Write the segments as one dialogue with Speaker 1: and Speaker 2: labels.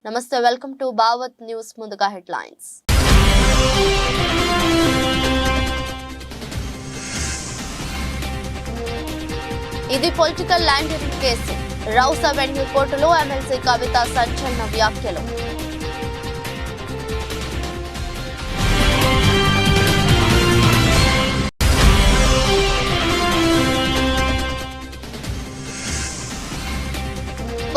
Speaker 1: నమస్తే, welcome to Bhavat news. ముందుగా headlines. ఇది political laundering case. Rows avenue కోర్టులో ఎమ్మెల్సీ కవిత సంచలన వ్యాఖ్యలు.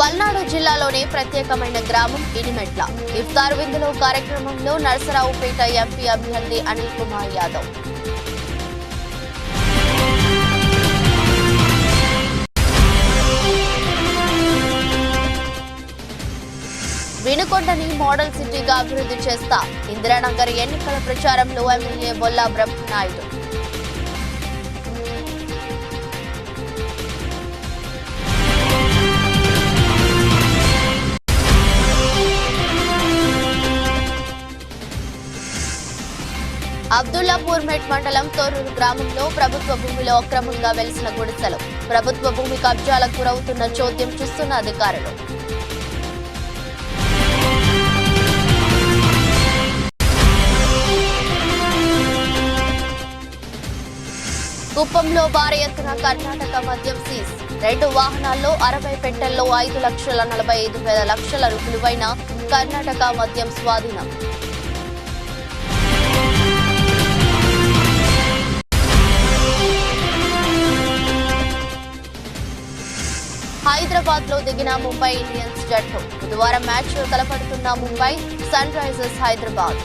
Speaker 1: పల్నాడు జిల్లాలోని ప్రత్యేకమైన గ్రామం ఇనిమెట్ల. ఇఫ్తార్ విందులో కార్యక్రమంలో నరసరావుపేట ఎంపీ అభ్యర్థి అనిల్ కుమార్ యాదవ్. వినుకొండని మోడల్ సిటీగా అభివృద్ధి చేస్తా. ఇందిరానగర్ ఎన్నికల ప్రచారంలో ఎమ్మెల్యే బొల్లా బ్రహ్మనాయుడు. అబ్దుల్లాపూర్ మెట్ మండలం తోరూరు గ్రామంలో ప్రభుత్వ భూమిలో అక్రమంగా వెలిసిన గుడిసెలు. ప్రభుత్వ భూమి కబ్జాలకు గురవుతున్న చోద్యం చూస్తున్న అధికారులు. కుప్పంలో భారీ ఎత్తున కర్ణాటక మద్యం సీజ్. 2 వాహనాల్లో 60 పెట్టెల్లో 5,45,00,000 విలువైన కర్ణాటక మద్యం స్వాధీనం. హైదరాబాద్ లో దిగిన ముంబై ఇండియన్స్ జట్టు. బుధవారం మ్యాచ్ లో తలపడుతున్న ముంబై సన్ రైజర్స్ హైదరాబాద్.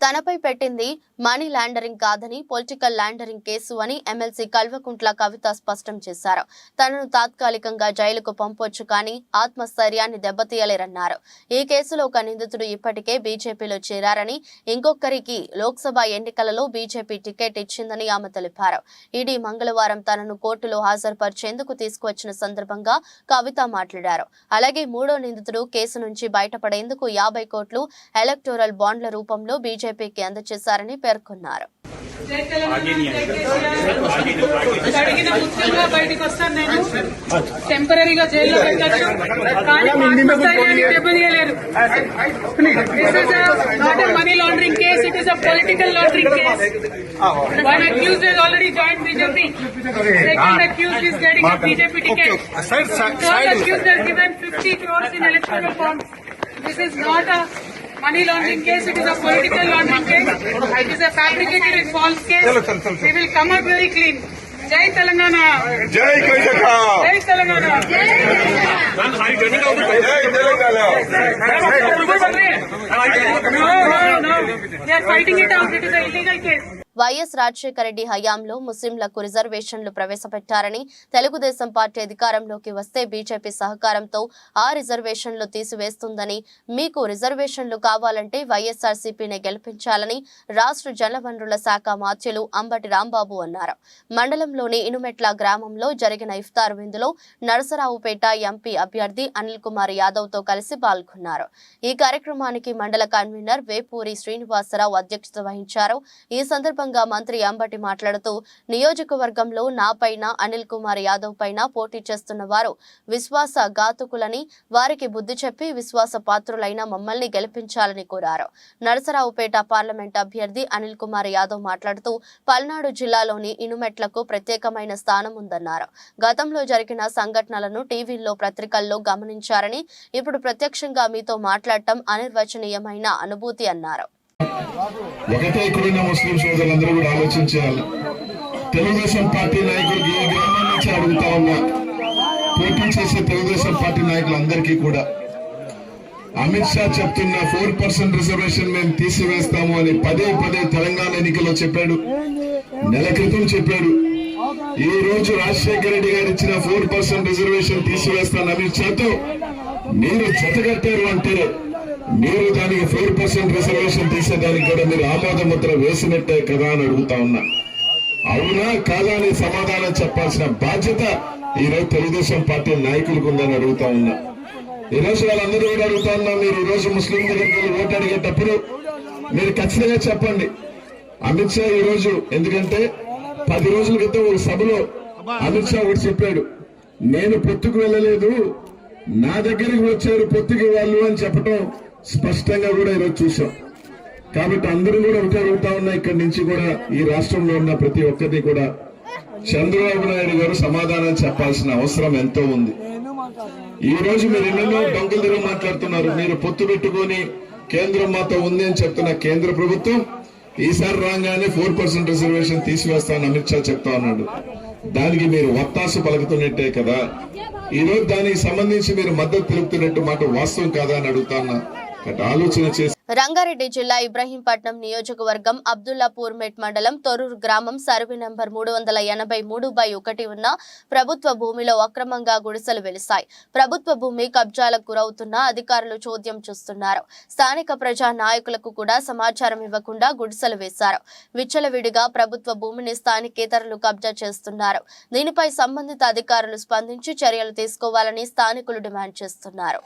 Speaker 1: తనపై పెట్టింది మనీ లాండరింగ్ కాదని పొలిటికల్ లాండరింగ్ కేసు అని ఎమ్మెల్సీ కల్వకుంట్ల కవిత స్పష్టం చేశారు. తనను తాత్కాలికంగా జైలుకు పంపొచ్చు కానీ ఆత్మస్థైర్యాన్ని దెబ్బతీయలేరన్నారు. ఈ కేసులో ఒక నిందితుడు ఇప్పటికే బీజేపీలో చేరారని, ఇంకొకరికి లోక్సభ ఎన్నికలలో బీజేపీ టికెట్ ఇచ్చిందని ఆమె తెలిపారు. ఈడీ మంగళవారం తనను కోర్టులో హాజరుపరిచేందుకు తీసుకువచ్చిన సందర్భంగా కవిత మాట్లాడారు. అలాగే 3వ నిందితుడు కేసు నుంచి బయటపడేందుకు 50 కోట్లు ఎలక్టోరల్ బాండ్ల రూపంలో బీజేపీకి అందజేశారని పేర్కొన్నారు.
Speaker 2: అడిగిన ముఖ్యంగా బయటకు వస్తాను. నేను టెంపరీగా జైల్లో పెట్టచ్చు కానీ ఆత్మస్థైర్యాన్ని దెబ్బతీయలేరు. This is not a money laundering case, it is a political laundering case. One accused has already joined BJP. Second accused is getting a BJP ticket. Third accused has given 50 crores in electoral bonds. This is not a money laundering case, it is a political laundering case. It is a fabricated and false case. We will come out very clean. Jai Telangana.
Speaker 3: Jai Karnataka.
Speaker 2: Jai Telangana.
Speaker 3: Jai Telangana.
Speaker 2: No. They are fighting it out. It is an illegal case.
Speaker 1: YS Rajasekhara Reddy హయాంలో ముస్లింలకు రిజర్వేషన్లు ప్రవేశపెట్టారని, Telugu Desam party అధికారంలోకి వస్తే BJP సహకారంతో ఆ రిజర్వేషన్లు తీసివేస్తుందని, మీకు రిజర్వేషన్లు కావాలంటే వైఎస్ఆర్సీపీనే గెలిపించాలని రాష్ట్ర జలవనరుల శాఖ మాత్యులు అంబటి రాంబాబు అన్నారు. మండలంలోని ఇనుమెట్ల గ్రామంలో జరిగిన ఇఫ్తార్ విందులో నరసరావుపేట ఎంపీ అభ్యర్థి అనిల్ కుమార్ యాదవ్ తో కలిసి పాల్గొన్నారు. ఈ కార్యక్రమానికి మండల కన్వీనర్ వేపూరి శ్రీనివాసరావు అధ్యక్షత వహించారు. ఈ సందర్భంగా మంత్రి అంబటి మాట్లాడుతూ, నియోజకవర్గంలో నాపైన అనిల్ కుమార్ యాదవ్ పైన పోటీ చేస్తున్న వారు విశ్వాస ఘాతుకులని, వారికి బుద్ధి చెప్పి విశ్వాస పాత్రులైన మమ్మల్ని గెలిపించాలని కోరారు. నరసరావుపేట పార్లమెంట్ అభ్యర్థి అనిల్ కుమార్ యాదవ్ మాట్లాడుతూ, పల్నాడు జిల్లాలోని ఇనుమెట్లకు ప్రత్యేకమైన స్థానం ఉందన్నారు. గతంలో జరిగిన సంఘటనలను టీవీల్లో, పత్రికల్లో గమనించారని, ఇప్పుడు ప్రత్యక్షంగా మీతో మాట్లాడటం అనిర్వచనీయమైన అనుభూతి అన్నారు.
Speaker 3: ఒకటే ఇక్కడున్న ముస్లిం సోదరులందరూ కూడా ఆలోచించాలి. తెలుగుదేశం పార్టీ నాయకులకి ఈ గ్రామం నుంచి అడుగుతా ఉన్నా, పోటీ చేసే తెలుగుదేశం పార్టీ నాయకులందరికీ కూడా అమిత్ షా చెప్తున్న 4% రిజర్వేషన్ మేము తీసివేస్తాము అని పదే తెలంగాణ ఎన్నికల్లో చెప్పాడు. నెల క్రితం చెప్పాడు. ఈ రోజు రాజశేఖర రెడ్డి గారు ఇచ్చిన 4% రిజర్వేషన్ తీసివేస్తాను అమిత్ షాతో మీరు జతగట్టారు అంటే, మీరు దానికి 4% రిజర్వేషన్ తీసేదానికి కూడా మీరు ఆమోద ముద్ర వేసినట్టే కదా అని అడుగుతా ఉన్నా. అవునా కాదా అని సమాధానం చెప్పాల్సిన బాధ్యత ఈరోజు తెలుగుదేశం పార్టీ నాయకులకు ఉందని అడుగుతా ఉన్నా. ఈరోజు వాళ్ళందరూ కూడా అడుగుతా ఉన్నా, మీరు ఈరోజు ముస్లిం దగ్గరికి ఓటు అడిగేటప్పుడు మీరు ఖచ్చితంగా చెప్పండి అమిత్ షా ఈరోజు, ఎందుకంటే 10 రోజుల క్రితం ఒక సభలో అమిత్ షా ఒకటి చెప్పాడు, నేను పొత్తుకు వెళ్ళలేదు, నా దగ్గరికి వచ్చారు పొత్తుకి వాళ్ళు అని చెప్పడం స్పష్టంగా కూడా ఈరోజు చూసాం. కాబట్టి అందరూ కూడా ఒకటే అడుగుతా ఉన్నా, ఇక్కడి నుంచి కూడా ఈ రాష్ట్రంలో ఉన్న ప్రతి ఒక్కరిని కూడా చంద్రబాబు నాయుడు గారు సమాధానం చెప్పాల్సిన అవసరం ఎంతో ఉంది. ఈ రోజు మీరు ఎన్నెన్నో డొంకలు తిరిగి మాట్లాడుతున్నారు. మీరు పొత్తు పెట్టుకొని కేంద్రం మాతో ఉంది అని చెప్తున్న కేంద్ర ప్రభుత్వం ఈసారి రాగానే 4% రిజర్వేషన్ తీసివేస్తామని అమిత్ షా చెప్తా ఉన్నాడు. దానికి మీరు వత్తాసు పలుకుతున్నట్టే కదా. ఈ రోజు దానికి సంబంధించి మీరు మద్దతు తెలుపుతున్నట్టు మాట వాస్తవం కాదా అని అడుగుతాన్నా. ఆలోచన చేసి
Speaker 1: రంగారెడ్డి జిల్లా ఇబ్రహీంపట్నం నియోజకవర్గం అబ్దుల్లాపూర్ మెట్ మండలం తొర్రూరు గ్రామం సర్వే నంబర్ 383/1 ఉన్న ప్రభుత్వ భూమిలో అక్రమంగా గుడిసెలు వెలిశాయి. ప్రభుత్వ భూమి కబ్జాలకు గురవుతున్న అధికారులు చోద్యం చూస్తున్నారు. స్థానిక ప్రజా నాయకులకు కూడా సమాచారం ఇవ్వకుండా గుడిసెలు వేశారు. విచ్చలవిడిగా ప్రభుత్వ భూమిని స్థానికేతరులు కబ్జా చేస్తున్నారు. దీనిపై సంబంధిత అధికారులు స్పందించి చర్యలు తీసుకోవాలని స్థానికులు డిమాండ్ చేస్తున్నారు.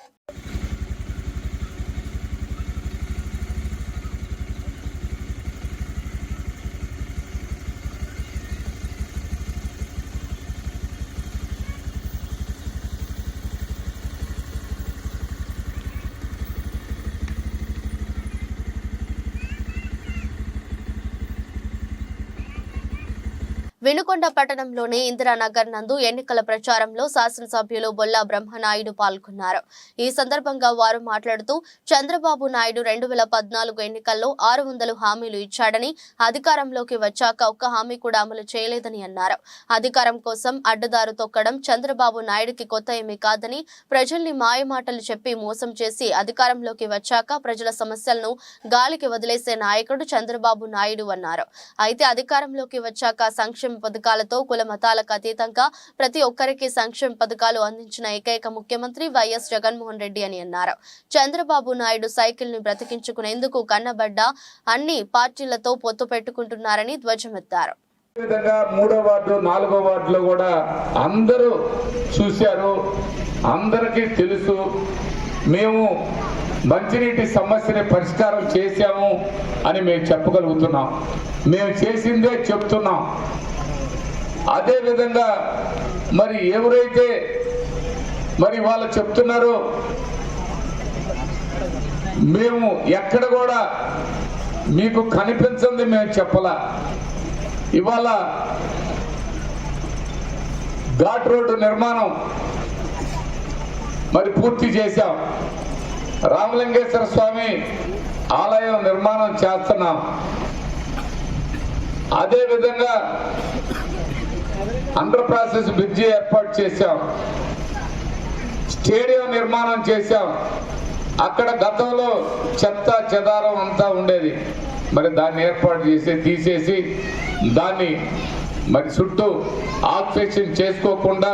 Speaker 1: వినుకొండ పట్టణంలోని ఇందిరానగర్ నందు ఎన్నికల ప్రచారంలో శాసనసభ్యులు బొల్లా బ్రహ్మనాయుడు పాల్గొన్నారు. ఈ సందర్భంగా వారు మాట్లాడుతూ చంద్రబాబు నాయుడు 2014 ఎన్నికల్లో 600 హామీలు ఇచ్చాడని, అధికారంలోకి వచ్చాక ఒక్క హామీ కూడా అమలు చేయలేదని అన్నారు. అధికారం కోసం అడ్డదారు తొక్కడం చంద్రబాబు నాయుడుకి కొత్త ఏమీ కాదని, ప్రజల్ని మాయమాటలు చెప్పి మోసం చేసి అధికారంలోకి వచ్చాక ప్రజల సమస్యలను గాలికి వదిలేసే నాయకుడు చంద్రబాబు నాయుడు అన్నారు. అయితే అధికారంలోకి వచ్చాక సంక్షేమ పథకాలతో కుల మతాలకు అతీతంగా ప్రతి ఒక్కరికి సంక్షేమ పథకాలు అందించిన ఏకైక ముఖ్యమంత్రి వైఎస్ జగన్మోహన్ రెడ్డి అని అన్నారు. చంద్రబాబు నాయుడు సైకిల్ ని బ్రతికించుకునేందుకు కన్నబడ్డ అన్ని పార్టీలతో పొత్తు పెట్టుకుంటున్నారని ధ్వజమెత్తారు.
Speaker 4: విధంగా 3వ వార్డు 4వ వార్డులో కూడా అందరూ చూశారు, అందరికీ తెలుసు. మేము మంచినీటి సమస్యని పరిష్కారం చేశాము అని మేము చెప్పగలుగుతున్నాం. మేము చేసిందే చెప్తున్నాం. అదేవిధంగా మరి ఎవరైతే మరి వాళ్ళు చెప్తున్నారో మేము ఎక్కడ కూడా మీకు కనిపించింది మేము చెప్పలా. ఇవాళ ఘాట్ రోడ్డు నిర్మాణం మరి పూర్తి చేశాం. రామలింగేశ్వర స్వామి ఆలయం నిర్మాణం చేస్తున్నాం. అదేవిధంగా అండర్ ప్రాసెస్ బ్రిడ్జి ఏర్పాటు చేశాం. స్టేడియం నిర్మాణం చేశాం. అక్కడ గతంలో చెత్త చెదారం అంతా ఉండేది, మరి దాన్ని ఏర్పాటు చేసి తీసేసి దాన్ని మరి చుట్టూ ఆక్యుపేషన్ చేసుకోకుండా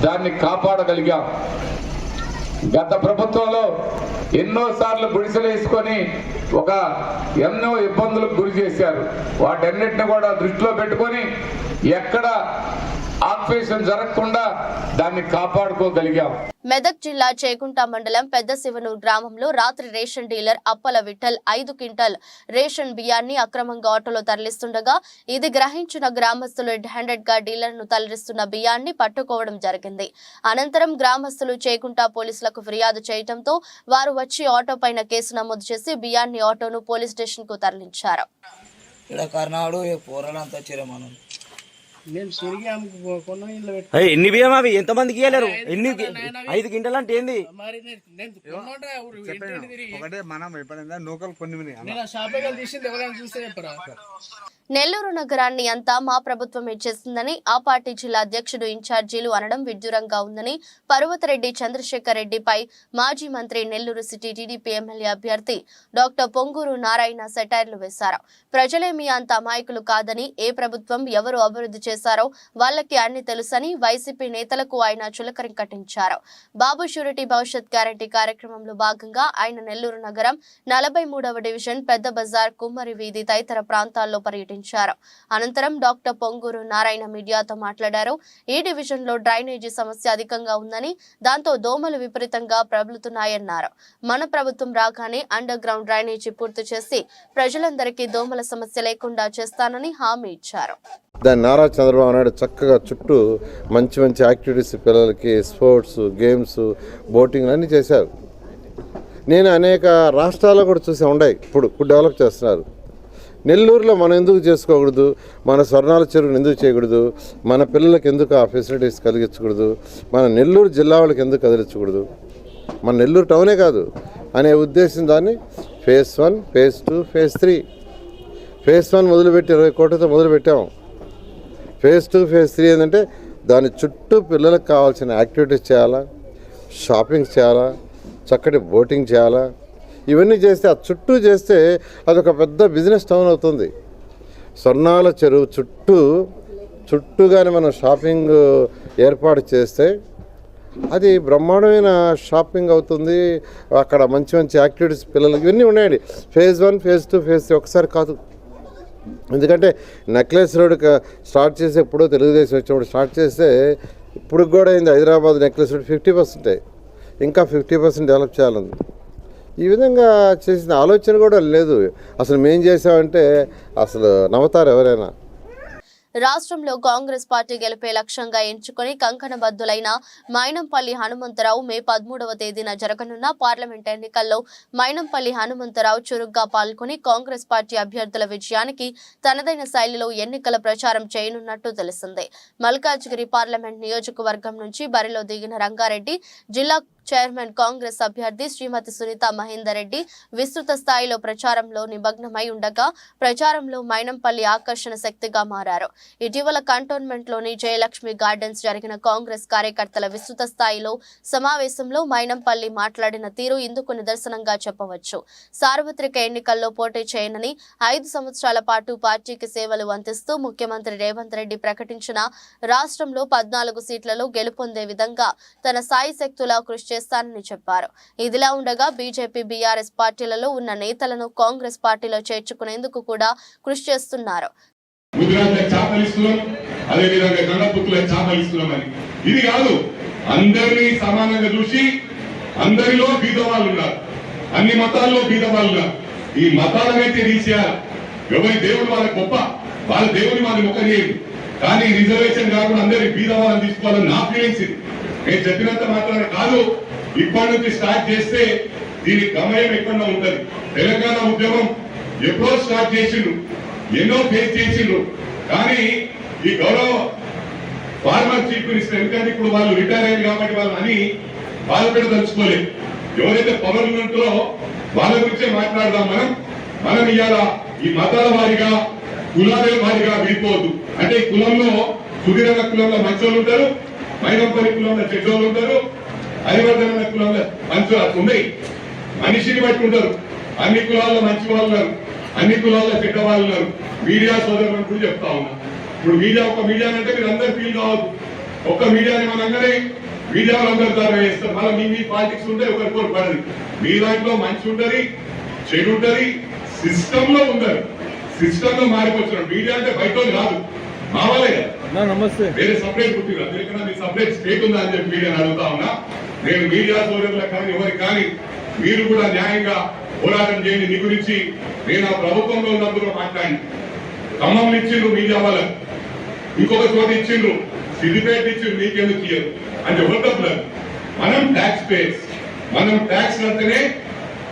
Speaker 4: దాన్ని కాపాడగలిగాం. గత ప్రభుత్వంలో ఎన్నోసార్లు గుడిసెలు వేసుకొని ఎన్నో ఇబ్బందులకు గురి చేశారు. వాటన్నిటిని కూడా దృష్టిలో పెట్టుకొని ఎక్కడ ఆక్యుపేషన్ జరగకుండా దాన్ని కాపాడుకోగలిగాం.
Speaker 1: మెదక్ జిల్లా చేకుంట మండలం పెద్ద శివనూరు గ్రామంలో రాత్రి ration dealer Appala Vithal 5 quintal ration బియ్యాన్ని అక్రమంగా ఆటోలో తరలిస్తుండగా ఇది గ్రహించిన గ్రామస్తులు రెడ్ హ్యాండెడ్ గా డీలర్ ను తరలిస్తున్న బియ్యాన్ని పట్టుకోవడం జరిగింది. అనంతరం గ్రామస్తులు చేకుంట పోలీసులకు ఫిర్యాదు చేయడంతో వారు వచ్చి ఆటో పైన కేసు నమోదు చేసి బియ్యాన్ని ఆటోను పోలీస్ స్టేషన్ కు తరలించారు.
Speaker 5: ఎన్ని బియ్యం అవి ఎంతమందికి ఇవ్వలేరు? 5 క్వింటాలు అంటే ఏంది?
Speaker 1: నెల్లూరు నగరాన్ని అంతా మా ప్రభుత్వమే చేస్తుందని ఆ పార్టీ జిల్లా అధ్యక్షుడు ఇన్ఛార్జీలు అనడం విడ్డూరంగా ఉందని పర్వతరెడ్డి చంద్రశేఖర్ రెడ్డిపై మాజీ మంత్రి నెల్లూరు సిటీ టీడీపీ ఎమ్మెల్యే అభ్యర్థి డాక్టర్ పొంగూరు నారాయణ సెటైర్లు వేశారు. ప్రజలేమీ అంత అమాయకులు కాదని, ఏ ప్రభుత్వం ఎవరు అభివృద్ధి చేశారో వాళ్ళకి అన్ని తెలుసని వైసీపీ నేతలకు ఆయన చులకరింకటించారు. బాబు షూరిటీ భవిష్యత్ గ్యారంటీ కార్యక్రమంలో భాగంగా ఆయన నెల్లూరు నగరం 43వ డివిజన్ పెద్ద బజార్ కుమ్మరి వీధి తదితర ప్రాంతాల్లో పర్యటించారు. అనంతరం డాక్టర్ పొంగూరు నారాయణ మీడియాతో మాట్లాడారు. ఈ డివిజన్ లో డ్రైనేజీ సమస్య అధికంగా ఉందని, దాంతో దోమలు విపరీతంగా ప్రబలుతున్నాయన్నారు. మన ప్రభుత్వం రాగానే అండర్ గ్రౌండ్ డ్రైనేజీ పూర్తి చేసి ప్రజలందరికీ దోమల సమస్య లేకుండా చేస్తానని హామీ ఇచ్చారు.
Speaker 6: దాన్ని నారా చంద్రబాబు నాయుడు చక్కగా చుట్టూ మంచి మంచి యాక్టివిటీస్ పిల్లలకి స్పోర్ట్స్, గేమ్స్, బోటింగ్ అన్నీ చేశారు. నేను అనేక రాష్ట్రాల్లో కూడా చూసి ఉన్నాయి. ఇప్పుడు డెవలప్ చేస్తున్నారు. నెల్లూరులో మనం ఎందుకు చేసుకోకూడదు? మన స్వర్ణాల చెరువును ఎందుకు చేయకూడదు? మన పిల్లలకి ఎందుకు ఆ ఫెసిలిటీస్ కలిగించకూడదు? మన నెల్లూరు జిల్లా వాళ్ళకి ఎందుకు కదిలించకూడదు? మన నెల్లూరు టౌనే కాదు అనే ఉద్దేశం దాన్ని ఫేజ్ 1, ఫేజ్ 2, ఫేజ్ 3. ఫేజ్ 1 మొదలుపెట్టి 20 కోట్లతో మొదలుపెట్టాము. ఫేజ్ 2, ఫేజ్ 3 ఏంటంటే దాని చుట్టూ పిల్లలకు కావాల్సిన యాక్టివిటీస్ చేయాలా, షాపింగ్ చేయాలా, చక్కటి బోటింగ్ చేయాలా. ఇవన్నీ చేస్తే ఆ చుట్టూ చేస్తే అదొక పెద్ద బిజినెస్ టౌన్ అవుతుంది. స్వర్ణాల చెరువు చుట్టూగానే మనం షాపింగ్ ఏర్పాటు చేస్తే అది బ్రహ్మాండమైన షాపింగ్ అవుతుంది. అక్కడ మంచి మంచి యాక్టివిటీస్ పిల్లలకి ఇవన్నీ ఉన్నాయండి. ఫేజ్ 1, ఫేజ్ 2, ఫేజ్ 3 ఒకసారి కాదు. ఎందుకంటే నెక్లెస్ రోడ్ స్టార్ట్ చేసి ఎప్పుడో తెలుగుదేశం వచ్చినప్పుడు స్టార్ట్ చేస్తే ఇప్పుడు కూడా అయింది. హైదరాబాద్ నెక్లెస్ రోడ్ 50% ఇంకా 50% డెవలప్ చేయాలంది. ఈ విధంగా చేసిన ఆలోచన కూడా లేదు. అసలు మేం చేసామంటే అసలు నవ్వుతారు ఎవరైనా.
Speaker 1: రాష్ట్రంలో కాంగ్రెస్ పార్టీ గెలిపే లక్ష్యంగా ఎంచుకుని కంకణబద్దులైన మైనంపల్లి హనుమంతరావు మే 13వ తేదీన జరగనున్న పార్లమెంట్ ఎన్నికల్లో మైనంపల్లి హనుమంతరావు చురుగ్గా పాల్గొని కాంగ్రెస్ పార్టీ అభ్యర్థుల విజయానికి తనదైన శైలిలో ఎన్నికల ప్రచారం చేయనున్నట్టు తెలిసింది. మల్కాజ్గిరి పార్లమెంట్ నియోజకవర్గం నుంచి బరిలో దిగిన రంగారెడ్డి జిల్లా చైర్మన్ కాంగ్రెస్ అభ్యర్థి శ్రీమతి సునీత మహేందర్ రెడ్డి విస్తృత స్థాయిలో ప్రచారంలో నిమగ్నమై ఉండగా ప్రచారంలో మైనంపల్లి ఆకర్షణ శక్తిగా మారారు. ఇటీవల కంటోన్మెంట్ లోని జయలక్ష్మి గార్డెన్స్ జరిగిన కాంగ్రెస్ కార్యకర్తల విస్తృత స్థాయిలో సమావేశంలో మైనంపల్లి మాట్లాడిన తీరు ఇందుకు నిదర్శనంగా చెప్పవచ్చు. సార్వత్రిక ఎన్నికల్లో పోటీ చేయనని 5 సంవత్సరాల పాటు పార్టీకి సేవలు అందిస్తూ ముఖ్యమంత్రి రేవంత్ రెడ్డి ప్రకటించిన రాష్ట్రంలో 14 సీట్లలో గెలుపొందే విధంగా తన సాయి శక్తులా కృషి చేస్తానని చెప్పారు. ఇదిలా ఉండగా బీజేపీ, బీఆర్ఎస్ పార్టీలలో ఉన్న నేతలను కాంగ్రెస్ పార్టీలో చేర్చుకునేందుకు కూడా కృషి చేస్తున్నారు.
Speaker 3: ఇది కాదు, అందరినీ సమానంగా చూసి అందరిలో బీదవాళ్ళు ఉన్నారు, అన్ని మతాల్లో బీదవాళ్ళు ఉన్నారు. ఈ మతాలనైతే తీసేయాలి. ఎవరి దేవుడు వాళ్ళ గొప్ప, వాళ్ళ దేవుని వాళ్ళని మొక్కలేదు. కానీ రిజర్వేషన్ కాకుండా అందరి బీదవాళ్ళని తీసుకోవాలని నా ఫీలింగ్స్. నేను చెప్పినంత మాత్రాన కాదు, ఇప్పటి నుంచి స్టార్ట్ చేస్తే దీని గమయం ఎక్కడో ఉంటది. తెలంగాణ ఉద్యమం ఎప్పుడో స్టార్ట్ చేసిండు, ఎన్నో ఫేస్ చేసిండ్రు. కానీ ఈ గౌరవ ఫార్మర్ చీఫ్ మినిస్టర్ ఎందుకంటే ఇప్పుడు వాళ్ళు రిటైర్ అయ్యారు కాబట్టి వాళ్ళని వాళ్ళు కూడా తలుచుకోలేదు. ఎవరైతే పవర్ ఉంటారో వాళ్ళ గురించే మాట్లాడదాం. మనం ఇవాళ ఈ మతాల వారిగా, కులాల వారిగా విడిపోవద్దు. అంటే ఈ కులంలో సుధీరణ కులంలో మంచోళ్ళు ఉంటారు, మైనంపల్లి కులంలో చెడ్డోళ్ళు ఉంటారు, హరివర్ధన కులంలో మంచి ఉన్నాయి. మనిషిని బట్టి ఉంటారు. అన్ని కులాల్లో మంచి వాళ్ళు ఉన్నారు, అన్ని కులాల్లో చెడ్డ వాళ్ళు ఉన్నారు. మీడియా సోదరులను కూడా చెప్తా ఉన్నా. ఇప్పుడు ఒక మీడియా అంటే మీరు అందరు ఫీల్ కావద్దు. ఒక్క మీడియాని మనందరే మీడియా అందరూ ద్వారా వేస్తారు. మళ్ళీ మీ పాలిటిక్స్ ఉంటే ఒకరికొకరు పడదు. మీ దాంట్లో మంచి ఉంటది, చెడు ఉంటది, సిస్టమ్ లో ఉండరు. సిస్టమ్ లో మారిపోతున్నారు. మీడియా అంటే బయట కాదు, మా వాళ్ళే కదా. నమస్తే. వేరే సపరేట్ పుట్టిగా మీ సపరేట్ స్టేట్ ఉందా అని చెప్పి మీడియాని అడుగుతా ఉన్నా. నేను మీడియా సోదరులకు కానీ ఎవరికి కానీ మీరు కూడా న్యాయంగా పోరాటం చేయండి. నీ గురించి నేను ఆ ప్రభుత్వంలో ఉన్నప్పుడు మాట్లాడి ఖమ్మం ఇచ్చిండ్రు మీడియా వాళ్ళకు, ఇంకొక చోట ఇచ్చిండ్రు, సిద్దిపేట ఇచ్చిండ్రు, మీకెందుకు ఇయ్యరు అంటే ఎవరు? మనం ట్యాక్స్ పేయర్స్, మనం ట్యాక్స్ అంటేనే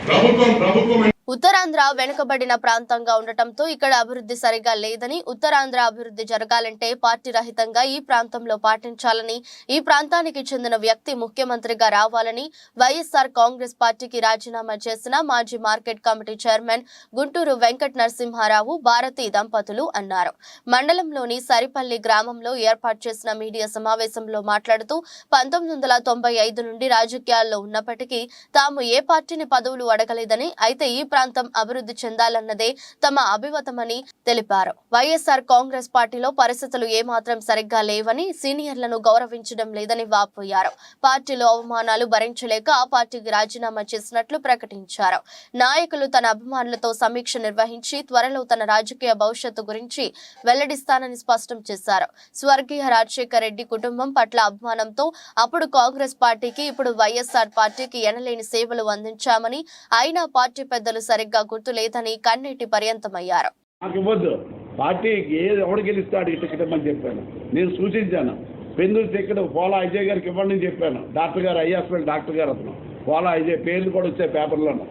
Speaker 3: ప్రభుత్వం.
Speaker 1: ఉత్తరాంధ్ర వెనుకబడిన ప్రాంతంగా ఉండటంతో ఇక్కడ అభివృద్ధి సరిగా లేదని, ఉత్తరాంధ్ర అభివృద్ధి జరగాలంటే పార్టీ రహితంగా ఈ ప్రాంతంలో పాటించాలని, ఈ ప్రాంతానికి చెందిన వ్యక్తి ముఖ్యమంత్రిగా రావాలని వైఎస్ఆర్ కాంగ్రెస్ పార్టీకి రాజీనామా చేసిన మాజీ market committee chairman Guntur Venkata Narasimharao, Bharati దంపతులు అన్నారు. మండలంలోని సరిపల్లి గ్రామంలో ఏర్పాటు చేసిన మీడియా సమావేశంలో మాట్లాడుతూ 1995 నుండి రాజకీయాల్లో ఉన్నప్పటికీ తాము ఏ పార్టీని పదవులు అడగలేదని, అయితే ఈ ప్రాంతం అభివృద్ధి చెందాలన్నదే తమ అభిమతమని తెలిపారు. వైఎస్ఆర్ కాంగ్రెస్ పార్టీలో పరిస్థితులు ఏమాత్రం సరిగ్గా లేవని, సీనియర్లను గౌరవించడం లేదని వాపోయారు. పార్టీలో అవమానాలు భరించలేక ఆ పార్టీకి రాజీనామా చేసినట్లు ప్రకటించారు. నాయకులు తన అభిమానులతో సమీక్ష నిర్వహించి త్వరలో తన రాజకీయ భవిష్యత్తు గురించి వెల్లడిస్తానని స్పష్టం చేశారు. స్వర్గీయ రాజశేఖర రెడ్డి కుటుంబం పట్ల అభిమానంతో అప్పుడు కాంగ్రెస్ పార్టీకి, ఇప్పుడు వైఎస్ఆర్ పార్టీకి ఎనలేని సేవలు అందించామని, అయినా పార్టీ పెద్దలు సరిగ్గా గుర్తులేదని కన్నీటి పర్యంతమయ్యారు.
Speaker 7: నాకు ఇవ్వద్దు, పార్టీకి ఎవడు గెలుస్తాడు టికెట్ ఇవ్వమని చెప్పాను. నేను సూచించాను. పెందులు టికెట్ పోలా అజయ్ గారికి ఇవ్వండి అని చెప్పాను. డాక్టర్ గారు, ఐ హాస్పిటల్ డాక్టర్ గారు అతను. పోలా అజయ్ పేర్లు కూడా వచ్చాయి పేపర్లోనూ.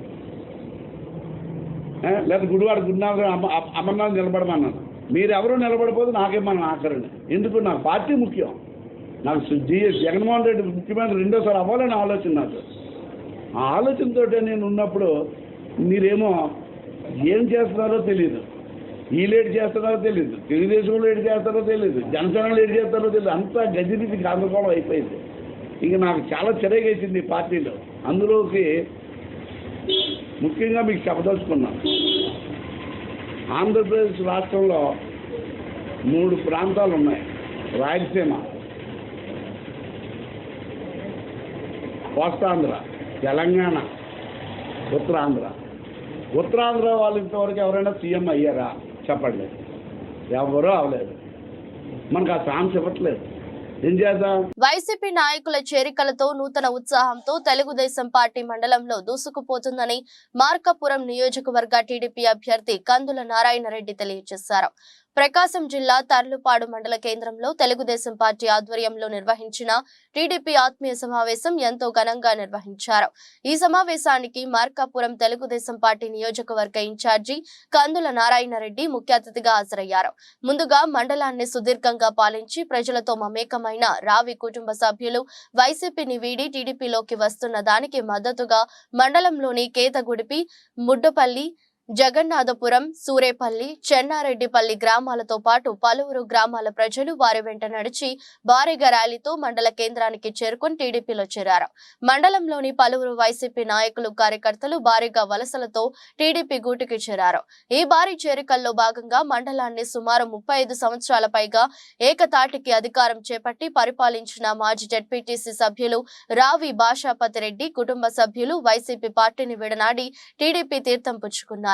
Speaker 7: లేదా గుడివాడ గుడినాథ్ అమర్నాథ్ నిలబడమన్నాను. మీరు ఎవరు నిలబడిపోతే నాకేమన్నా ఆఖరండి. ఎందుకు? నాకు పార్టీ ముఖ్యం. నాకు జగన్మోహన్ రెడ్డి ముఖ్యమంత్రి రెండోసారి అవ్వాలని ఆలోచన. నాకు ఆ ఆలోచనతో నేను ఉన్నప్పుడు మీరేమో ఏం చేస్తున్నారో తెలియదు, ఈ లేట్ చేస్తున్నారో తెలియదు, తెలుగుదేశంలో లేట్ చేస్తారో తెలియదు, జనసేనలో లేట్ చేస్తారో తెలియదు. అంతా గజిబిజి గందరగోళం అయిపోయింది. ఇక నాకు చాలా చిరగేసింది ఈ పార్టీలో. అందులోకి ముఖ్యంగా మీకు చెప్పదలుచుకున్నాను. ఆంధ్రప్రదేశ్ రాష్ట్రంలో 3 ప్రాంతాలు ఉన్నాయి. రాయలసీమ, కోస్తాంధ్ర, తెలంగాణ, ఉత్తరాంధ్ర. ఉత్తరాంధ్ర వాళ్ళు ఇంతవరకు ఎవరైనా సీఎం అయ్యారా చెప్పండి? ఎవరూ అవలేదు. మనకు ఆ ఛాన్స్ ఇవ్వట్లేదు. ఏం చేద్దాం?
Speaker 1: వైసీపీ నాయకుల చేరికలతో నూతన ఉత్సాహంతో తెలుగుదేశం పార్టీ మండలంలో దూసుకుపోతుందని మార్కాపురం నియోజకవర్గ టీడీపీ అభ్యర్థి కందుల నారాయణ రెడ్డి తెలియజేశారు. ప్రకాశం జిల్లా తర్లుపాడు మండల కేంద్రంలో తెలుగుదేశం పార్టీ ఆధ్వర్యంలో నిర్వహించిన టీడీపీ ఆత్మీయ సమావేశం ఎంతో ఘనంగా నిర్వహించారు. ఈ సమావేశానికి మార్కాపురం తెలుగుదేశం పార్టీ నియోజకవర్గ ఇన్ఛార్జి కందుల నారాయణ రెడ్డి ముఖ్య అతిథిగా హాజరయ్యారు. ముందుగా మండలాన్ని సుదీర్ఘంగా పాలించి ప్రజలతో మమేకమైన రావి కుటుంబ సభ్యులు వైసీపీని వీడి టీడీపీలోకి వస్తున్న దానికి మద్దతుగా మండలంలోని కేతగుడిపి, ముడ్డపల్లి, జగన్నాథపురం, సూరేపల్లి, చెన్నారెడ్డిపల్లి గ్రామాలతో పాటు పలువురు గ్రామాల ప్రజలు వారి వెంట నడిచి భారీగా ర్యాలీతో మండల కేంద్రానికి చేరుకుని టీడీపీలో చేరారు. మండలంలోని పలువురు వైసీపీ నాయకులు, కార్యకర్తలు భారీగా వలసలతో టీడీపీ గూటికి చేరారు. ఈ భారీ చేరికల్లో భాగంగా మండలాన్ని సుమారు 35 సంవత్సరాల పైగా ఏకతాటికి అధికారం చేపట్టి పరిపాలించిన మాజీ జెడ్పీటీసీ సభ్యులు రావి భాషాపతి రెడ్డి కుటుంబ సభ్యులు వైసీపీ పార్టీని విడనాడి టీడీపీ తీర్థం పుచ్చుకున్నారు.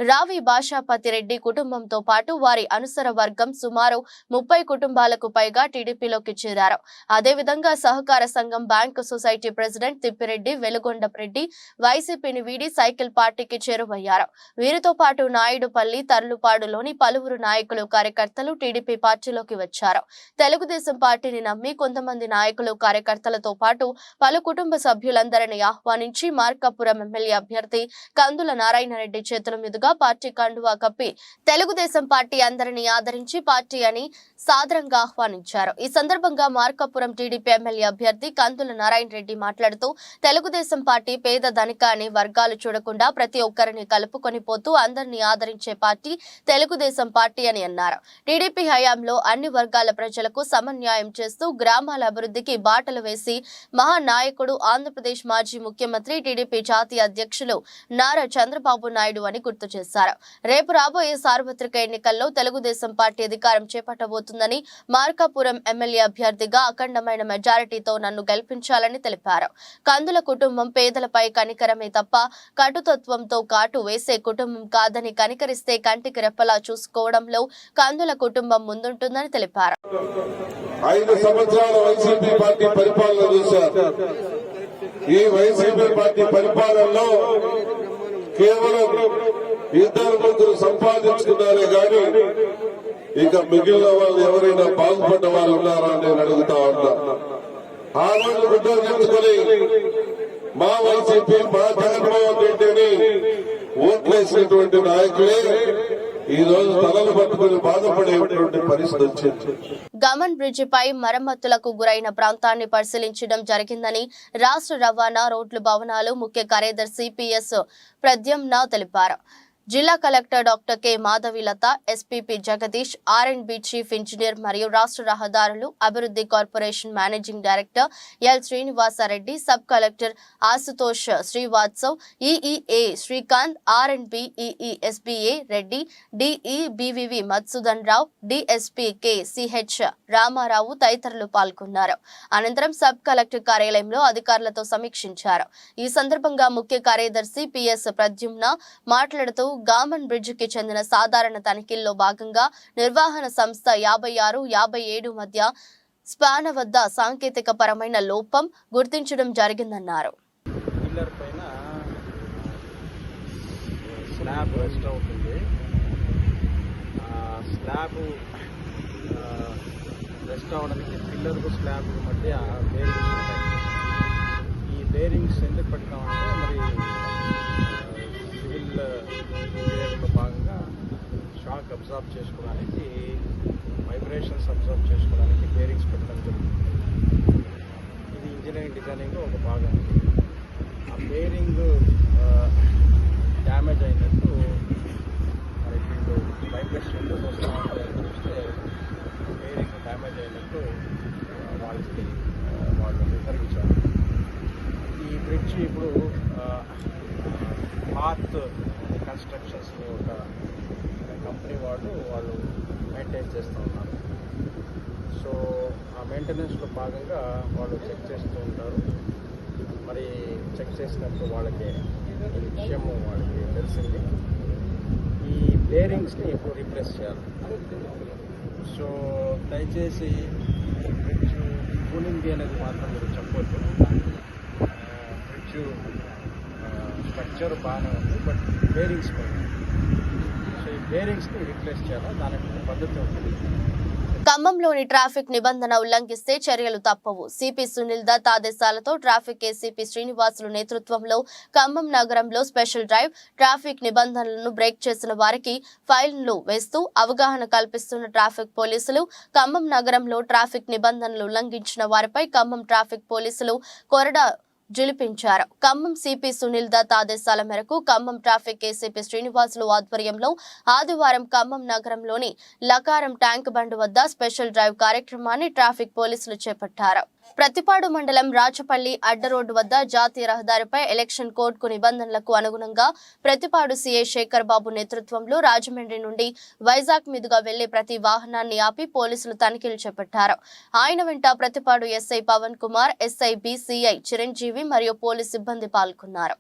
Speaker 1: రావి భాషాపతి రెడ్డి కుటుంబంతో పాటు వారి అనుసర వర్గం సుమారు 30 కుటుంబాలకు పైగా టీడీపీలోకి చేరారు. అదేవిధంగా సహకార సంఘం బ్యాంకు సొసైటీ ప్రెసిడెంట్ తిప్పిరెడ్డి వెలుగొండరెడ్డి వైసీపీని వీడి సైకిల్ పార్టీకి చేరువయ్యారు. వీరితో పాటు నాయుడుపల్లి, తర్లుపాడులోని పలువురు నాయకులు, కార్యకర్తలు టీడీపీ పార్టీలోకి వచ్చారు. తెలుగుదేశం పార్టీని నమ్మి కొంతమంది నాయకులు, కార్యకర్తలతో పాటు పలు కుటుంబ సభ్యులందరినీ ఆహ్వానించి మార్కాపురం ఎమ్మెల్యే అభ్యర్థి కందుల నారాయణ రెడ్డి చేతుల మీదుగా పార్టీ కండువా కప్పి తెలుగుదేశం పార్టీ అందరినీ ఆదరించి పార్టీ అని సాదరంగా ఆహ్వానించారు. ఈ సందర్భంగా మార్కాపురం టీడీపీ ఎమ్మెల్యే అభ్యర్థి కందుల నారాయణ రెడ్డి మాట్లాడుతూ తెలుగుదేశం పార్టీ పేద, ధనిక అని వర్గాలు చూడకుండా ప్రతి ఒక్కరిని కలుపుకొని పోతూ అందరినీ ఆదరించే పార్టీ తెలుగుదేశం పార్టీ అని అన్నారు. టీడీపీ హయాంలో అన్ని వర్గాల ప్రజలకు సమన్యాయం చేస్తూ గ్రామాల అభివృద్ధికి బాటలు వేసి మహానాయకుడు, ఆంధ్రప్రదేశ్ మాజీ ముఖ్యమంత్రి, టీడీపీ జాతీయ అధ్యక్షులు నారా చంద్రబాబు నాయుడు అని గుర్తు చేశారు. రేపు రాబోయే సార్వత్రిక ఎన్నికల్లో తెలుగుదేశం పార్టీ అధికారం చేపట్టబోతుందని, మార్కాపురం ఎమ్మెల్యే అభ్యర్థిగా అఖండమైన మెజారిటీతో నన్ను గెలిపించాలని తెలిపారు. కందుల కుటుంబం పేదలపై కనికరమే తప్ప కటుతత్వంతో కాటు వేసే కుటుంబం కాదని, కనికరిస్తే కంటికి రెప్పలా చూసుకోవడంలో కందుల కుటుంబం ముందుంటుందని తెలిపారు.
Speaker 3: 5 సంవత్సరాల వైసీపీ పార్టీ పరిపాలన చూశారు. ఈ వైసీపీ పార్టీ పరిపాలనలో కేవలం 2-3 సంపాదించుకున్నారే గాని ఇక మిగిలిన వాళ్ళు ఎవరైనా బాగుపడ్డ వాళ్ళు ఉన్నారా అని నేను అడుగుతా ఉన్నా. ఆ రోజు గుర్తుంచుకొని మా వైసీపీ, మా జగన్మోహన్ రెడ్డిని ఓట్లేసినటువంటి నాయకులే ఈ రోజు తలలు పట్టుకుని బాధపడేటువంటి పరిస్థితి వచ్చింది.
Speaker 1: గమన్ బ్రిడ్జిపై మరమ్మతులకు గురైన ప్రాంతాన్ని పరిశీలించడం జరిగిందని రాష్ట్ర రవాణా, రోడ్లు, భవనాలు ముఖ్య కార్యదర్శి పిఎస్ ప్రద్యుమ్న తెలిపారు. జిల్లా collector doctor K Madhavilatha, SPP Jagadish, R and B chief engineer మరియు రాష్ట్ర రహదారులు అభివృద్ధి corporation managing director L Srinivasareddy, sub collector Ashutosh Srivastav, EEA Srikanth, R and B EESBA Reddy, DE BVV Madhusudan Rao, DSP K CH Ramarao తదితరులు పాల్గొన్నారు. అనంతరం సబ్ కలెక్టర్ కార్యాలయంలో అధికారులతో సమీక్షించారు. ఈ సందర్భంగా ముఖ్య కార్యదర్శి పిఎస్ ప్రద్యుమ్న మాట్లాడుతూ గామన్ బ్రిడ్జ్ కి చెందిన సాధారణ తనిఖీల్లో భాగంగా నిర్వహణ సంస్థ 56-57 మధ్య స్పాన్ వద్ద సాంకేతిక పరమైన లోపం గుర్తించడం జరిగిందన్నారు.
Speaker 5: పిల్లర్ పైన స్లాబ్ రెస్ట్ అవుతుంది. స్లాబ్ రెస్ట్ అవడానికి పిల్లర్కు స్లాబ్ మధ్య బేరింగ్స్ ఉంటాయి. ఈ బేరింగ్స్ ఎందుకు పెడతామంటే మరి సివిల్ ఇంజనీరింగ్లో భాగంగా షాక్ అబ్జర్వ్ చేసుకోవడానికి, వైబ్రేషన్స్ అబ్జర్వ్ చేసుకోవడానికి బేరింగ్స్ పెట్టడం జరుగుతుంది. ఇది ఇంజనీరింగ్ డిజైనింగ్లో ఒక భాగం. ఆ బేరింగ్ డ్యామేజ్ అయినట్టు మరి ఇప్పుడు వైబ్రేషన్ ఎందుకు వస్తామంటే చూస్తే బేరింగ్ డ్యామేజ్ అయినట్టు వాళ్ళు నిర్ధారించారు. ఈ బ్రిడ్జ్ ఇప్పుడు పాత్ కన్స్ట్రక్షన్స్ని ఒక కంపెనీ వాళ్ళు మెయింటైన్ చేస్తూ ఉన్నారు. సో ఆ మెయింటెనెన్స్లో భాగంగా వాళ్ళు చెక్ చేస్తూ ఉంటారు. మరి చెక్ చేసినప్పుడు వాళ్ళకి ఈ విషయము వాళ్ళకి తెలిసింది. ఈ బేరింగ్స్ని ఇప్పుడు రీప్లేస్ చేయాలి. సో దయచేసి బ్రిడ్జ్ కూలింగ్ అనేది మాత్రం మీరు చెప్పొద్దు. బ్రిడ్జ్ స్ట్రక్చర్ బాగానే ఉంది, బట్ బేరింగ్స్ పోయింది. సో ఈ బేరింగ్స్ని రీప్లేస్ చేయాలి. దానికి పద్ధతి ఉంటుంది.
Speaker 1: ఖమ్మంలోని ట్రాఫిక్ నిబంధన ఉల్లంఘిస్తే చర్యలు తప్పవు. సిపి సునీల్ దత్ ఆదేశాలతో ట్రాఫిక్ ఏసీపీ శ్రీనివాసులు నేతృత్వంలో ఖమ్మం నగరంలో స్పెషల్ డ్రైవ్, ట్రాఫిక్ నిబంధనలను బ్రేక్ చేసిన వారికి ఫైన్లు వేస్తూ అవగాహన కల్పిస్తున్న ట్రాఫిక్ పోలీసులు. ఖమ్మం నగరంలో ట్రాఫిక్ నిబంధనలు ఉల్లంఘించిన వారిపై ఖమ్మం ట్రాఫిక్ పోలీసులు కొరడా జులిపించారు. ఖమ్మం సిపి సునీల్ దత్ ఆదేశాల మేరకు ఖమ్మం ట్రాఫిక్ ఏసీపీ శ్రీనివాసులు ఆధ్వర్యంలో ఆదివారం ఖమ్మం నగరంలోని లకారం ట్యాంక్ బండ్ వద్ద స్పెషల్ డ్రైవ్ కార్యక్రమాన్ని ట్రాఫిక్ పోలీసులు చేపట్టారు. ప్రతిపాడు మండలం రాచపల్లి అడ్డ రోడ్డు వద్ద జాతీయ రహదారిపై ఎలక్షన్ కోడ్కు నిబంధనలకు అనుగుణంగా ప్రతిపాడు సీఐ శేఖర్ బాబు నేతృత్వంలో రాజమండ్రి నుండి వైజాగ్ మీదుగా వెళ్లే ప్రతి వాహనాన్ని ఆపి పోలీసులు తనిఖీలు చేపట్టారు. ఆయన వెంట Prathipadu SI Pavan Kumar, SI CI Chiranjeevi మరియు పోలీస్ సిబ్బంది పాల్గొన్నారు.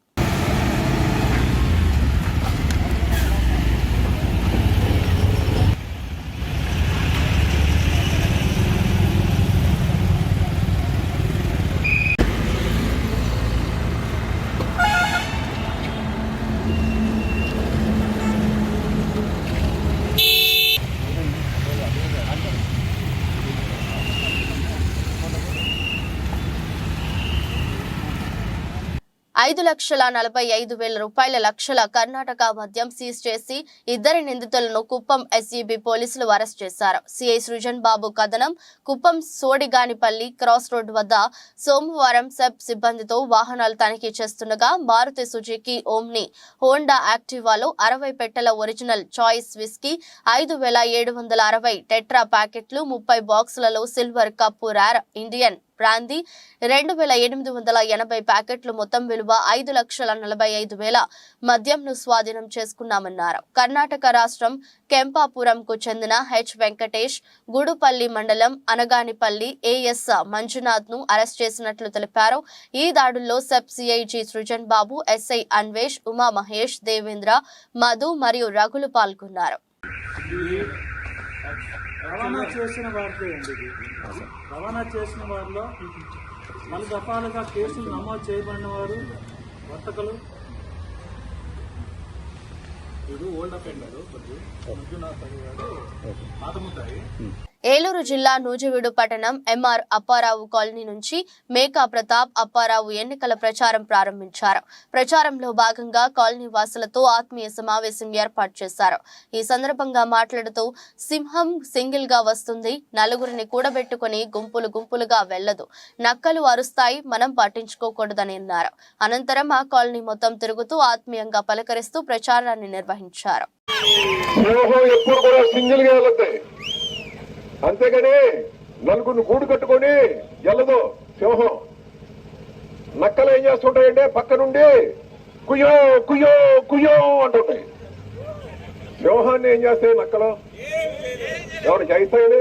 Speaker 1: ₹5,45,000 లక్షల కర్ణాటక మద్యం సీజ్ చేసి ఇద్దరి నిందితులను కుప్పం ఎస్ఈబీ పోలీసులు అరెస్ట్ చేశారు. సిఐ సృజన్ బాబు కథనం. కుప్పం సోడిగానిపల్లి క్రాస్ రోడ్ వద్ద సోమవారం సెబ్ సిబ్బందితో వాహనాలు తనిఖీ చేస్తుండగా మారుతి సుజుకి ఓమ్ని హోండా యాక్టివాలో 60 పెట్టెల ఒరిజినల్ చాయిస్ విస్కీ, 5,760 టెట్రా ప్యాకెట్లు, 30 బాక్సులలో silver cup rare Indian brandy, 2,880 ప్యాకెట్లు మొత్తం విలువ 5,45,000 మద్యంను స్వాధీనం చేసుకున్నామన్నారు. కర్ణాటక రాష్ట్రం కెంపాపురంకు చెందిన హెచ్ వెంకటేష్, గుడుపల్లి మండలం అనగానిపల్లి ఏఎస్ మంజునాథ్ ను అరెస్ట్ చేసినట్లు తెలిపారు. ఈ దాడుల్లో సబ్ సిఐజీ సృజన్ బాబు, ఎస్ఐ అన్వేష్, ఉమా మహేష్, దేవేంద్ర, మధు మరియు రఘులు పాల్గొన్నారు.
Speaker 8: రవాణా చేసిన వారిలో 4 దఫాలుగా కేసులు నమోదు చేయబడిన వారు వర్తకులు. ఇది ఓల్డ్ అఫెండర్ మంజునాథ్ పాతముతాయి.
Speaker 1: ఏలూరు జిల్లా నూజివీడు పట్టణం ఎంఆర్ అప్పారావు కాలనీ నుంచి మేకా ప్రతాప్ అప్పారావు ఎన్నికల ప్రచారం ప్రారంభించారు. ప్రచారంలో భాగంగా కాలనీ వాసులతో ఆత్మీయ సమావేశం ఏర్పాటు చేశారు. ఈ సందర్భంగా మాట్లాడుతూ సింహం సింగిల్ గా వస్తుంది, నలుగురిని కూడబెట్టుకుని గుంపులుగా వెళ్లదు, నక్కలు అరుస్తాయి, మనం పట్టించుకోకూడదని అన్నారు. అనంతరం ఆ కాలనీ మొత్తం తిరుగుతూ ఆత్మీయంగా పలకరిస్తూ ప్రచారాన్ని నిర్వహించారు.
Speaker 3: అంతేగాని నలుగురిని గూడు కట్టుకొని ఎల్లదు సింహం. నక్కలు ఏం చేస్తుంటాయంటే పక్క నుండి కుయ్యో కుయ్యో కుయ్యో అంటుంటాయి. సింహాన్ని ఏం చేస్తాయి నక్కలు? ఎవరు చేస్తాయని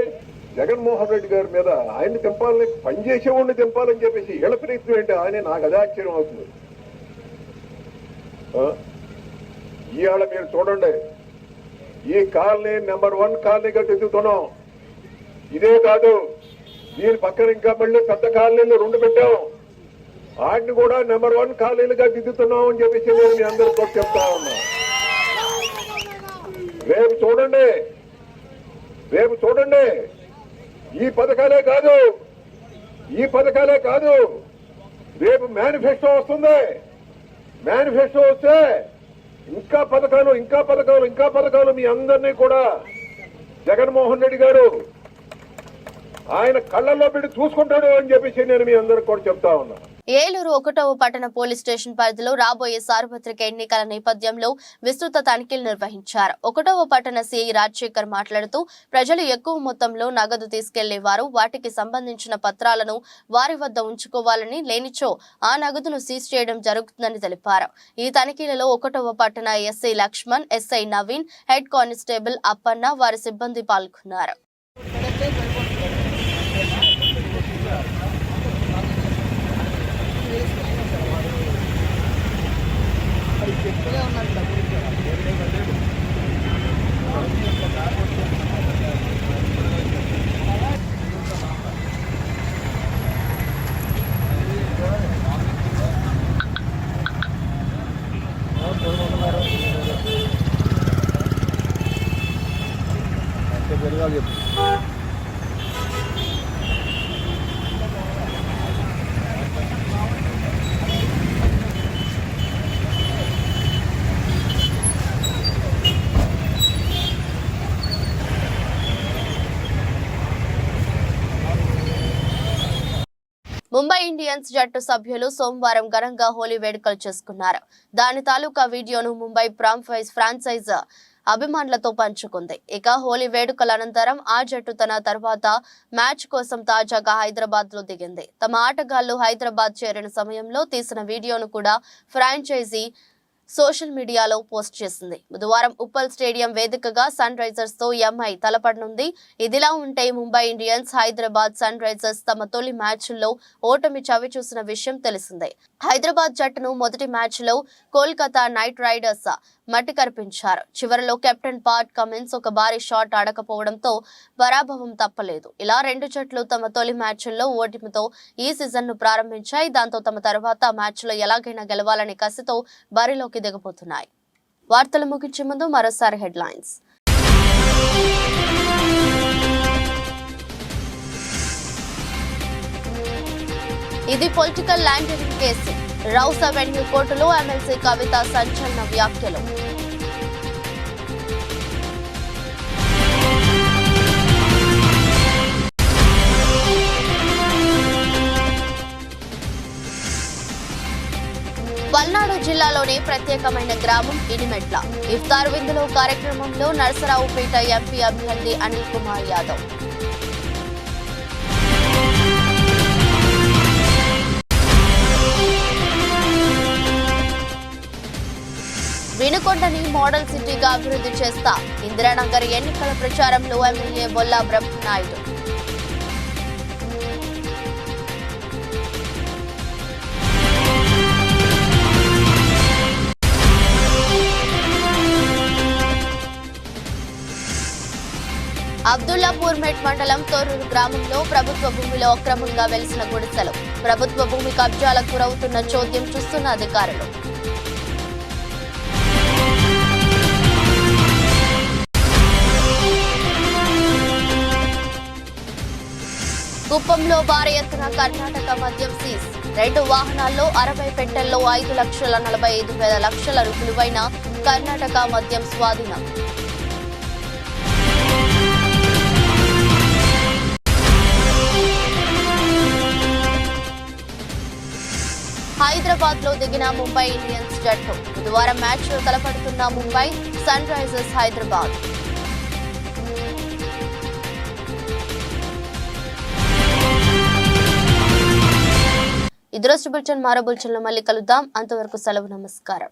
Speaker 3: జగన్మోహన్ రెడ్డి గారి మీద ఆయన్ని తెంపాలని, పనిచేసేవాడిని తెంపాలని చెప్పేసి ఏళ్ళ ప్రయత్నం ఏంటి ఆయన? నాకు అదే ఆశ్చర్యం అవుతుంది. ఇవాళ మీరు చూడండి, ఈ కాలనీ నెంబర్ 1 కాలనీగా దిద్దుతున్నాం. ఇదే కాదు, దీని పక్కన ఇంకా మళ్ళీ పెద్ద కాలనీలు 2 పెట్టాం. వాటిని కూడా నెంబర్ 1 కాలనీలుగా దిద్దుతున్నాం అని చెప్పేసి నేను మీ అందరితో చెప్తా ఉన్నా. రేపు చూడండి, ఈ పథకాలే కాదు, రేపు మేనిఫెస్టో వస్తుంది. మేనిఫెస్టో వస్తే ఇంకా పథకాలు మీ అందరినీ కూడా జగన్మోహన్ రెడ్డి గారు ఆయన కళ్ళల్లో పెట్టి చూసుకుంటాడు అని చెప్పేసి నేను మీ అందరికి కూడా చెప్తా ఉన్నా.
Speaker 1: ఏలూరు 1వ పట్టణ పోలీస్ స్టేషన్ పరిధిలో రాబోయే సార్వత్రిక ఎన్నికల నేపథ్యంలో విస్తృత తనిఖీలు నిర్వహించారు. 1వ పట్టణ సిఐ రాజశేఖర్ మాట్లాడుతూ ప్రజలు ఎక్కువ మొత్తంలో నగదు తీసుకెళ్లేవారు వాటికి సంబంధించిన పత్రాలను వారి వద్ద ఉంచుకోవాలని, లేనిచో ఆ నగదును సీజ్ చేయడం జరుగుతుందని తెలిపారు. ఈ తనిఖీలలో 1వ పట్టణ SI Lakshman, SI Naveen, head constable Appanna, వారి సిబ్బంది పాల్గొన్నారు. ముంబై ఇండియన్స్ జట్టు సభ్యులు సోమవారం ఘనంగా హోలీ వేడుకలు చేసుకున్నారు. దాని తాలూకా వీడియోను ముంబై ఫ్రాంచైజ్ అభిమానులతో పంచుకుంది. ఇక హోలీ వేడుకల అనంతరం ఆ జట్టు తన తర్వాత మ్యాచ్ కోసం తాజాగా హైదరాబాద్ లో దిగింది. తమ ఆటగాళ్లు హైదరాబాద్ చేరిన సమయంలో తీసిన వీడియోను కూడా ఫ్రాంచైజీ సోషల్ మీడియాలో పోస్ట్ చేసింది. బుధవారం ఉప్పల్ స్టేడియం వేదికగా సన్ రైజర్స్ తో ఎంఐ తలపడనుంది. ఇదిలా ఉంటే Mumbai Indians, Hyderabad Sunrisers తమ తొలి మ్యాచ్ల్లో ఓటమి చవిచూసిన విషయం తెలిసిందే. హైదరాబాద్ జట్టును మొదటి మ్యాచ్లో కోల్కతా నైట్ రైడర్స్ మట్టి కరిపించారు. చివరిలో కెప్టెన్ పాట్ కమిన్స్ ఒక భారీ షాట్ ఆడకపోవడంతో పరాభవం తప్పలేదు. ఇలా 2 జట్లు తమ తొలి మ్యాచ్ల్లో ఓటమితో ఈ సీజన్ను ప్రారంభించాయి. దాంతో తమ తర్వాత మ్యాచ్లో ఎలాగైనా గెలవాలనే కసితో బరిలోకి దిగబోతున్నాయి. వార్తలు ముగించే ముందు మరోసారి హెడ్లైన్స్. ఇది political laundering case. Rows avenue కోర్టులో ఎమ్మెల్సీ కవిత సంచలన వ్యాఖ్యలు. పల్నాడు జిల్లాలోని ప్రత్యేకమైన గ్రామం ఇనిమెట్ల. ఇఫ్తార్ విందులో కార్యక్రమంలో నరసరావుపేట ఎంపీ అభ్యర్థి అనిల్ కుమార్ యాదవ్. వినుకొండని మోడల్ సిటీగా అభివృద్ధి చేస్తా. ఇందిరానగర్ ఎన్నికల ప్రచారంలో ఎమ్మెల్యే బొల్లా బ్రహ్మనాయుడు. అబ్దుల్లాపూర్ మెట్ మండలం తోరూరు గ్రామంలో ప్రభుత్వ భూమిలో అక్రమంగా వెలిసిన గుడిసెలు. ప్రభుత్వ భూమి కబ్జాలకు గురవుతున్న చోద్యం చూస్తున్న అధికారులు. కుప్పంలో భారీ ఎత్తున కర్ణాటక మద్యం సీజ్ 2 వాహనాల్లో 60 పెట్టెల్లో 5,45,000 విలువైన కర్ణాటక మద్యం స్వాధీనం. హైదరాబాద్ లో దిగిన ముంబై ఇండియన్స్ జట్టు. బుధవారం మ్యాచ్ లో తలపడుతున్న ముంబై సన్ రైజర్స్ హైదరాబాద్. ఇదృష్టి బులెటిన్ మరో బులెటిన్ లో మళ్ళీ కలుద్దాం. అంతవరకు సెలవు, నమస్కారం.